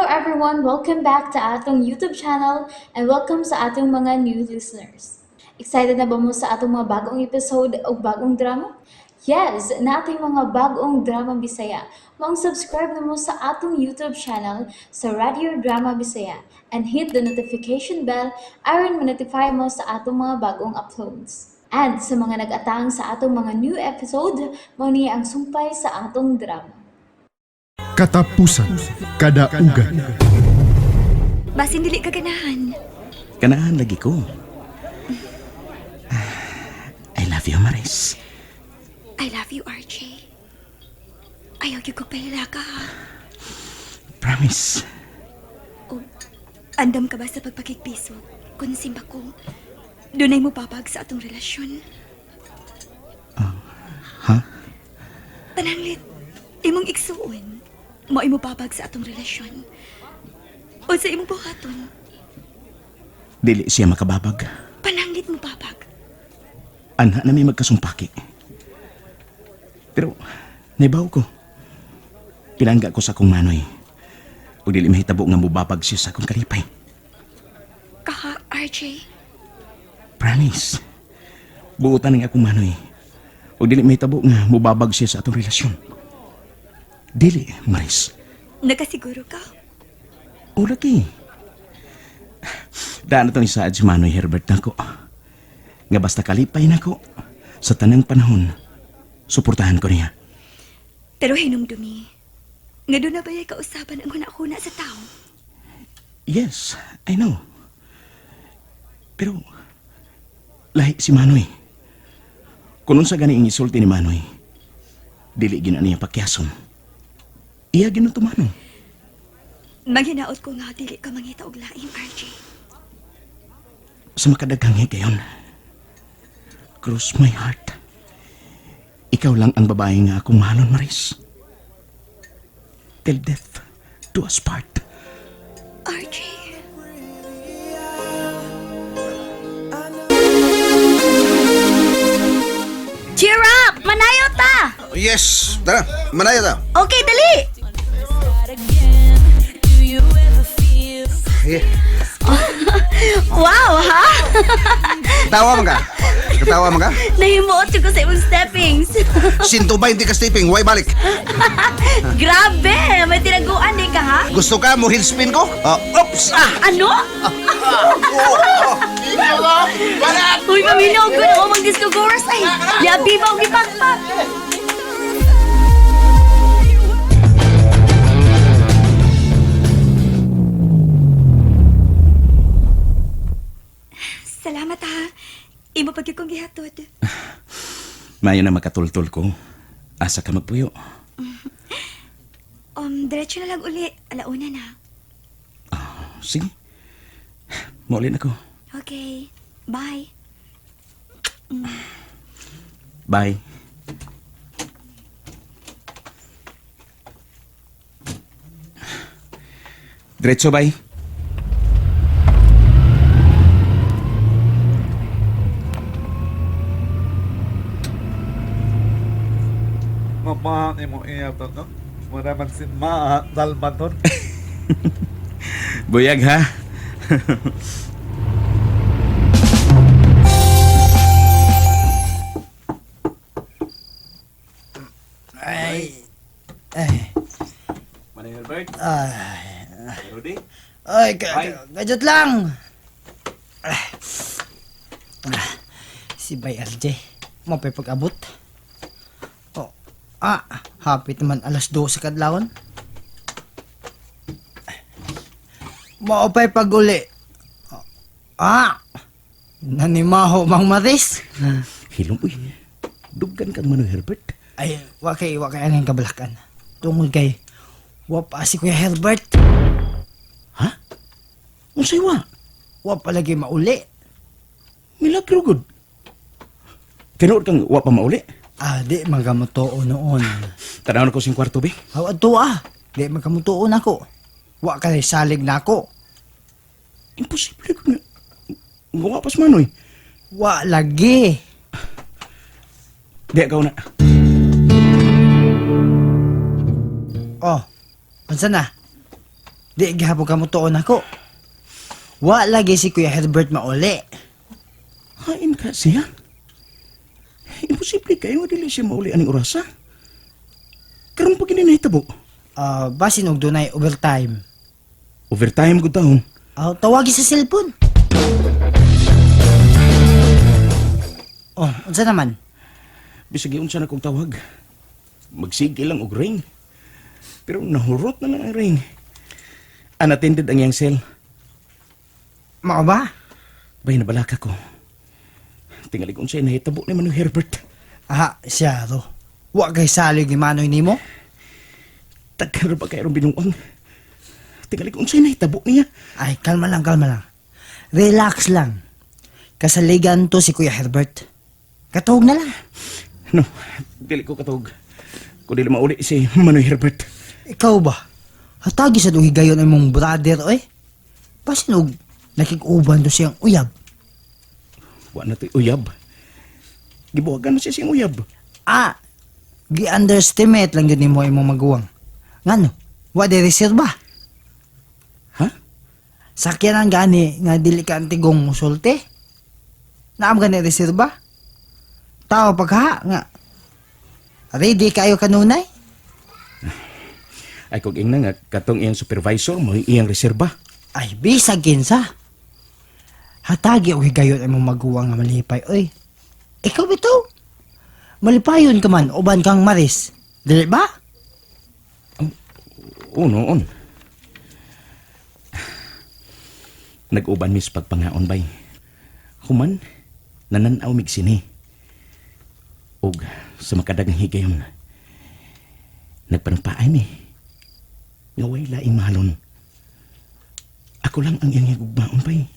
everyone, welcome back to atong YouTube channel and welcome sa atong mga new listeners. Excited na ba mo sa atong mga bagong episode o bagong drama? Yes, na ating mga bagong drama Bisaya. Subscribe na mo sa atong YouTube channel sa Radio Drama Bisaya and hit the notification bell aron ma-notify mo sa atong mga bagong uploads. And sa mga nag-atang sa atong mga new episode, mo niya ang sumpay sa atong drama. Katapusan, kadaugan. Basin dili ka ganahan. Ganahan lagi ko. I love you, Maris. I love you, RJ. Ayaw yung kagpalala ka, ha? Promise. O, andam ka ba sa pagpakikpiso? Kung simba ko, dunay mo papag sa atong relasyon. Ha? Pananglit, imong iksuon. Mo imo papag sa atong relasyon. O sa imong buhaton. Dili siya makababag. Pananglit mo papag. Anha na may magkasumpaki. Pero, naibaw ko. Pinangga ko sa akong manoy. O dili mahitabo nga mubabag siya sa akong kalipay. Kaka, RJ. Promise. Buutan ng akong manoy. O dili mahitabo nga mubabag siya sa atong relasyon. Dili, Maris. Nakasiguro ka? O lagi. Daan na ito ni Saad si Manoy Herbert na ko. Nga basta kalipay na ko, sa tanang panahon, suportahan ko niya. Pero hinumdumi. Nga doon na ba'y kausapan ang hunahuna sa tao? Yes, I know. Pero, lahi si Manoy. Kung sa gani ang isulti ni Manoy, dili gina niya pakyason. Iya ginutumano. Manghinaot ko nga dili ka mangita og laing, RJ. Sa makadaghang gayon, cross my heart. Ikaw lang ang babae nga akong mahalon, Maris. Till death do us part. RJ. Cheer up! Manayo ta! Yes, tara, manaya ta. Okay, dali! Yeah. Wow, ha? Tawa man ka. Katawa man ka. Nahimuot ko sa imong steppings. 120 ka stepping, why balik? Grabe! May tinaguan di ka, ha? Gusto ka mo heel spin ko? Oops! Ano? Uy, paminaw ko na ako mag-disco goers ay. Yabi ba ang ipagpag? Salamat, ha? Imo pag kong gihatod. Mayo na makatultol ko. Asa ka magpuyo. Diretso na lang uli. Alauna na. Sige. Maulin ako. Okay. Bye. Bye. Diretso, bye. Mama ni mo iya to no. Mura man si ma dalmaton. Buyag, ha? Manay Herbert? Rudy? Ay, gadget lang. Si Bay RJ, mapay pag-abot. Oh, hapit naman alas 12 kadlawon. Maopay pag-uli. Nanimaho mang Maris. Hilom, uy. Dugan kang Manoy Herbert. Ay, wakay anong kabalakan. Tungod kay, wapa si Kuya Herbert. Ha? Unsay wa? Wapa lagi mauli. Milagro good. Tinuod kang wa pa mauli? Di magamutuo noon. Tanaw ko sing kwarto, be. Hawad to di magamutuo na ko. Wa ka salig na ako. Imposible ko nga. Nga pas Manoy. Wa lagi. Di ikaw na. Oh, unsa na? Di gihapon ka mo tuon ako. Wa lagi si Kuya Herbert mauli. Hain ka siya? Imposible kayo nga dili siya mauli aning orasa. Karon pa gini nahitabo. Basin og dunay overtime. Overtime gud taon. Tawagi sa cellphone. Oh, unsa naman? Bisag unsa na kong tawag. Magsige lang og ring. Pero nahurot na lang ang ring. Unattended ang iyang cell. Mao ba? Bay nabalaka ko. Tingali kung sa'yo nahitabo ni Manoy Herbert. Siya ro. Wa kay salig ni Manoy nimo? Tagar ba kayo binuang? Tingali kung sa'yo nahitabo niya. Ay, kalma lang, kalma lang. Relax lang. Kasaligan to si Kuya Herbert. Katuog na lang. No, dili ko katog. Kung dili mauli si Manoy Herbert. Ikaw ba? Hatagi sa duhigayon ang mong brother, oy. Pasinog, nakikuban to siyang uyab. Wa na to'y uyab. Gibuhagan na siya siyang uyab. Gi-underestimate lang yun ni mo imong maguwang. Ngano? Wa de reserba. Ha? Sakyanan gani nga dili ka antigong musulte. Naam gani reserba? Tao pagha nga. Ready kayo kanunay? Ay kung ing nga katong iyang supervisor mo iyang reserba. Ay, bisag kinsa. Hatagi o higayon ay mong maguwang nga malipay. Oy, ikaw bitaw. Malipayon ka man, uban kang maris. Dili ba? Noon. Nag-uban mis pagpangaon bay. Human, nananaw mig sini. Og sa makadagang higayon. Nagpanampaan mi. Nga way laing mahalon. Ako lang ang iyang higugmaon bay.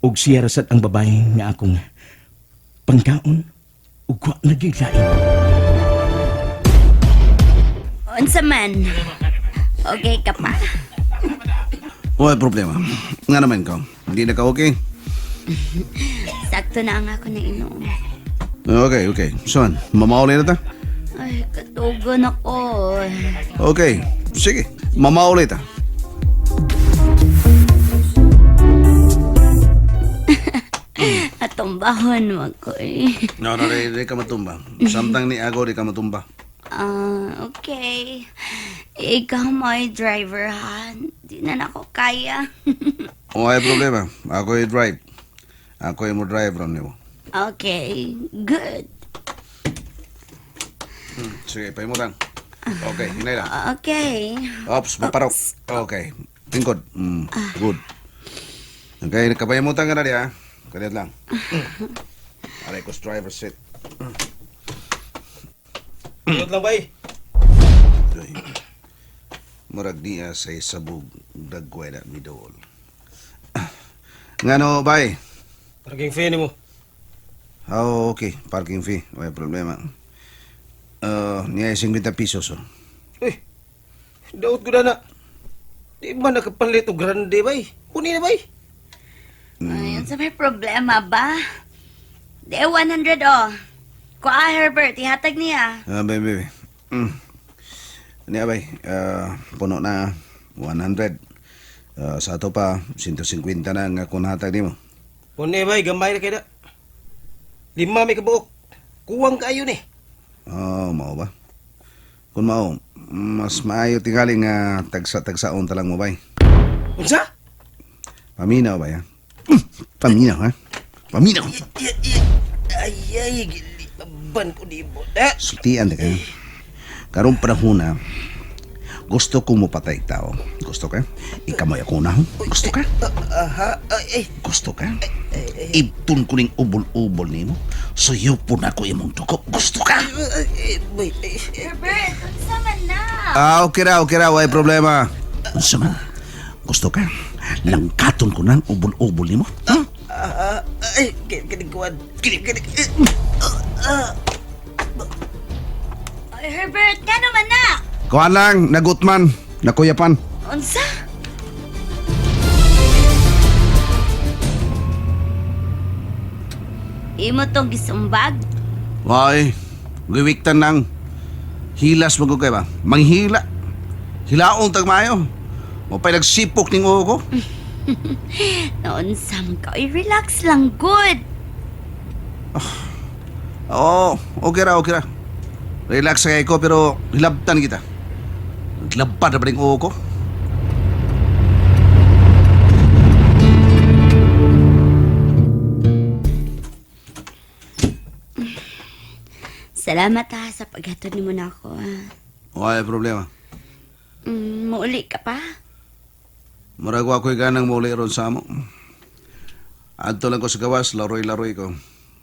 Og siya rasad ang babae nga akong pangkaon ug wa nagiglain. Unsa man? Okay ka pa? Wala problema. Nga naman ka. Hindi na ka okay? Sakto na ang ako na inom. Okay. Son, mamauli na ta? Ay, katugon ako. Okay. Sige, mamauli ta. Atong bahon mo ko eh. No, di ka matumba. Samtang ni Ago, di ka matumba. Okay. Ikaw may driver ha. Di na ako kaya. Wala problema. Ako yung drive. Ako yung mo drive ron niyo. Okay, good. Sige, paimutang. Okay, hinay lang. Okay. Ops, maparok. Okay. Tingkod. Good. Okay, nakapaimutang ka na diya. Kaliat lang. Aray ko sa driver's seat. Iyot lang bay. Murag niya sa isabog dagway na midol. Ngano, bay? Parking fee ni mo. Okay. Parking fee. Wala problema. Niya 50 pesos. Oh. Uy, daot ko na. Di ba nakapalit o grande bay? Kuni na bay. Ay, sa may problema ba? De 100 oh. Kuha Herbert, ihatag niya. Baby. Niya, bay. Puno na 100. Sa ato pa, 150 na nga kung hatag ni mo. Kuni bay, gamay na kayo na. 5 may kabuok. Kuwang kayo ni. Mao ba? Kung mao, mas maayo tingali nga tagsa-tagsaon talang mo, bay. Unsa? Paminaw ba, ya? Paminaw, ha? Paminaw! Ay, giliban ko di mo. Sultian na kayo. Karong panahon na, gusto ko mo patay tao. Gusto ka? Ikamoy ako na, gusto ka? Gusto ka? Ipon ko ning ubol-ubol ni mo. Suyo po na ko imong dugo. Gusto ka? Herbert, unsa man na? Okay ra. Way problema. Unsa man? Gusto ka? Langkaton ko ng ubol-ubol ni mo. Ay, kinikuan. Ay, Herbert, nga naman na? Kuhan lang, nagutman, nakuyapan. Unsa? Imo tong gisumbag? Why? Giwiktan nang hilas mo ko kay ba? Manghila. Hilaon tag mayo. Mo pa'y nagsipok ning uho ko. Noon sa mga ka, relax lang, good. Oo, okay ra. Relax kay ko pero hilabtan kita. Naglabad na ba ning uho ko? Salamat ha sa paghatod ni mo na ako. Wala problema. Mauli ka pa? Murag ako'y ganang muli ron sa amo. Adto lang ko sa gawas, laroy-laroy ko.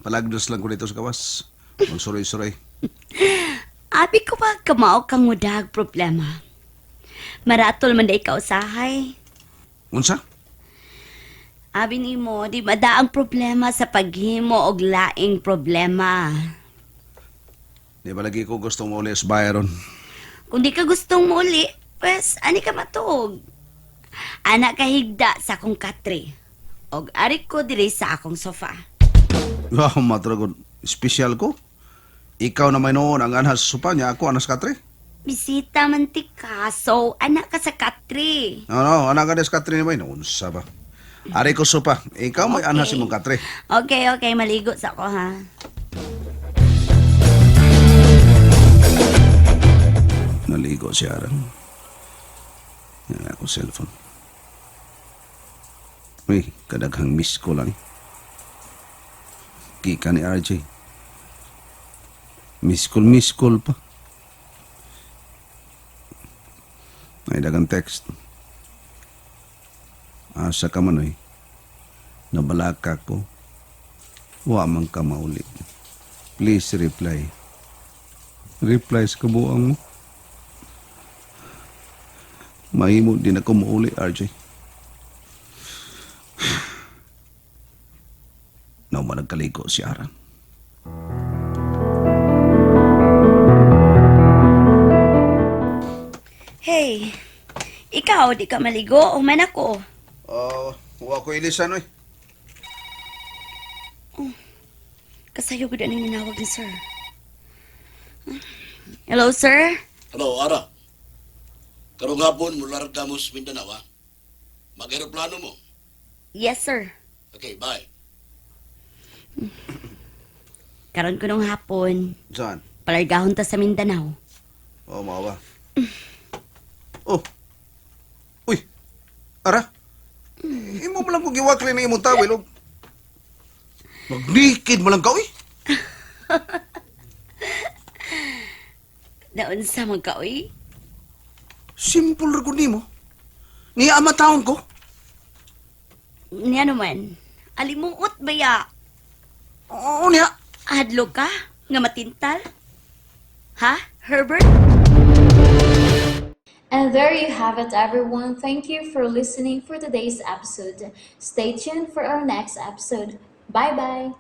Palagdos lang ko dito sa gawas. Magsuroy-suroy. Abi ko ba kamao kang mudag problema? Maratol man da ikaw usahay. Unsa? Abi ni mo, di mada ang problema sa paghimo og laing problema. Di ba lagi ko gustong muli sa bayaron? Kung di ka gustong muli, pues ani ka matug. Anak kahigda sa akong katri. Og ari ko diri sa akong sofa. Wow, matragod. Espesyal ko. Ikaw na may noon ang anhas sa supa niya, ako anas katre. Bisita man ti ka, so anak ka sa katri. Ano, anak ka des katre ni may noon sa ba? Ari ko supa. Ikaw may Okay. anhas imong katre. Okay, maligo sa ako ha. Naligo siya rin. Yan ako cellphone. Uy, kadaghang miss ko lang. Kika ni RJ. Miss call pa. May dagang text. Asa ka man, oy. Nabalaka ko. Wa man ka mauli. Please reply. Reply sa kabuang mo. Mahimo din ako mauli, RJ. Naw man nagkaligo si Aran. Hey, ikaw di ka maligo o man ako? Wa ko ilisan, oy. Kasayo ko din ang ninawag ni sir. Hello, sir? Hello, Ara. Karong hapon, mula Damos, Mindanao, ha? Mag-aeroplano mo. Yes, sir. Okay, bye. Karon ko nung hapon, Saan? palargahon ta sa Mindanao. Oh, mao ba? Oh. Uy. Ara. Imo mo lang kung giwakli na imong tawil, oh. Maglikid mo lang ka, uy. Naon sa magkaoy? Simple ra gud nimo. Niya ama taon ko. Niya naman, alimuot ba ya? Oo niya. Adlo ka? Nga matintal? Ha, Herbert? And there you have it, everyone. Thank you for listening for today's episode. Stay tuned for our next episode. Bye bye.